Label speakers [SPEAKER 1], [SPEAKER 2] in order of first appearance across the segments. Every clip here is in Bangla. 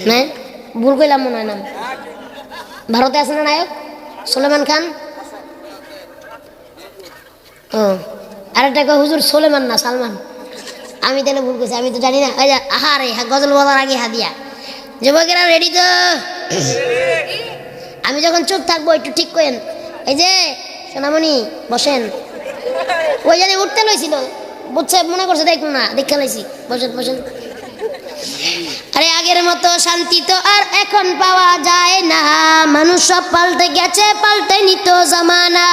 [SPEAKER 1] না ভুল কইলাম মনে হয় নাম ভারতে আছে না নায়ক সুলেমান খান ও আরেকটা কয় হুজুর সুলেমান না সালমান আমি তাহলে ভুল করছি আমি তো জানি না আহারে গজল বলার আগে হাদিয়া যুবকেরা রেডি তো আমি যখন চুপ থাকবো একটু ঠিক করেন এই যে সোনামণি বসেন ওই জানি উঠতে লইছিল বুঝছে মনে করছে দেখুন না দেখা লাইছি বসেন বসেন আরে আগের মতো শান্তি তো আর এখন পাওয়া যায় না মানুষ সব পাল্টে গেছে পাল্টে নিত জামানা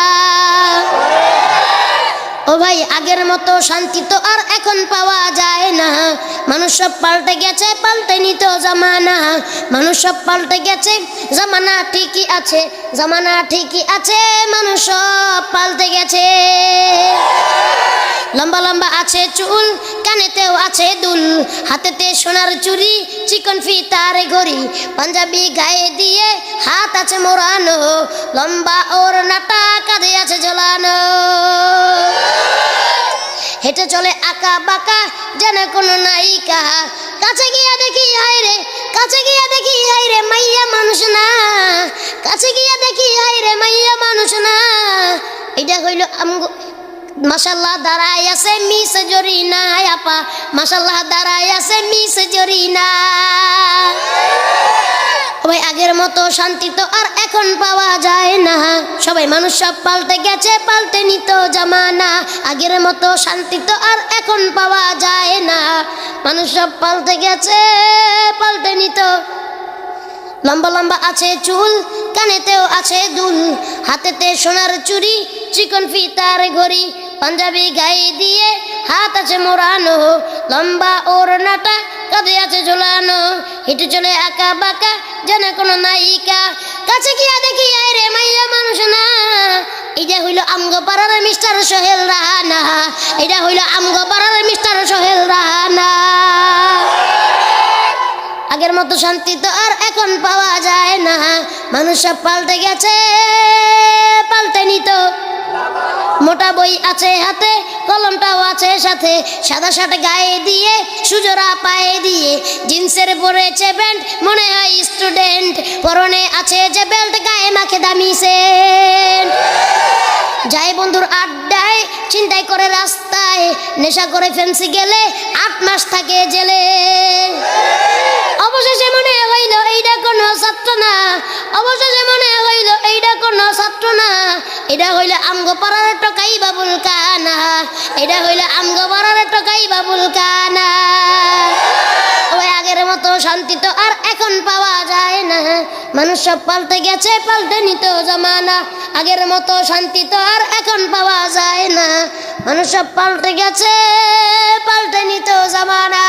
[SPEAKER 1] ও ভাই আগের মতো শান্তি তো আর এখন পাওয়া যায় না মানুষ সব পাল্টে গেছে পাল্টে নিত জামানা মানুষ সব পাল্টে গেছে জামানা ঠিকই আছে জামানা ঠিকই আছে মানুষ সব পাল্টে গেছে লম্বা লম্বা আছে চুল কানেতেও আছে দুল হাতেতে সোনার চুড়ি চিকন ফিতার ঘড়ি পাঞ্জাবি গায়ে দিয়ে হাত আছে মোড়ানো লম্বা ওর নাটা কাঁধে আছে ঝোলানো হেঁটে চলে আঁকা বাঁকা যেন কোনো নায়িকা কাছে গিয়া দেখি হায় রে কাছে গিয়া দেখি হায় রে মাইয়া মানুষ না কাছে গিয়া দেখি হায় রে মাইয়া মানুষ না এটা হইল মাশাল্লাহ দাঁড়ায় আছে মিস জরিনা আপা মাশাল্লাহ দাঁড়ায় আছে মিস জরিনা ওই আগের মতো শান্তি তো আর এখন পাওয়া যায় না সবাই মানুষ সব পাল্টে গেছে পাল্টে নিত জামানা আগের মতো শান্তি তো আর এখন পাওয়া যায় না মানুষ সব পাল্টে গেছে পাল্টে নিত লম্বা লম্বা আছে চুল কানেতেও আছে দুল হাতেতে সোনার চুড়ি চিকন ফিতার ঘড়ি পাঞ্জাবি গায়ে দিয়ে হাত আছে মোড়ানো লম্বা ওড়নাটা কাঁধে আছে ঝোলানো হেঁটে চলে আঁকা বাঁকা যেন কোনো নায়িকা কাছে গিয়া দেখি আয় রে মাইয়া মানুষ না এটা হইল আমগো পাড়ার মিস্টার সোহেল রাহানা এটা হইল আমগো পাড়ার মিস্টার সোহেল রাহানা আগের মতো শান্তি তো আর এখন পাওয়া যায় না মানুষ সব পাল্টে গেছে পাল্টে নিত মোটা বই আছে হাতে কলমটাও আছে সাথে সাদা শার্ট গায়ে দিয়ে সুজোরা পায়ে দিয়ে জিন্সের পরেছে প্যান্ট মনে হয় স্টুডেন্ট পরনে আছে যে বেল্ট গায়ে মাখে দামি সেন্ট যায় বন্ধুর আড্ডায় চিন্তাই করে রাস্তায় নেশা করে ফেন্সি গেলে 8 মাস থাকে জেলে অবশেষে মনে হইল এইটা কোনো ছাত্র না অবশেষে মনে হইল এইটা কোনো ছাত্র না এটা হইলে আমগো পাড়ার টকাই বাবুল কানা এটা হইলে আমগো পাড়ার টকাই বাবুল কানা ওই আগের মতো শান্তি তো আর এখন পাওয়া যায় না মানুষ সব পাল্টে গেছে পাল্টে নিত জামানা আগের মতো শান্তি তো আর এখন পাওয়া যায় না মানুষ সব পাল্টে গেছে পাল্টে নিত জামানা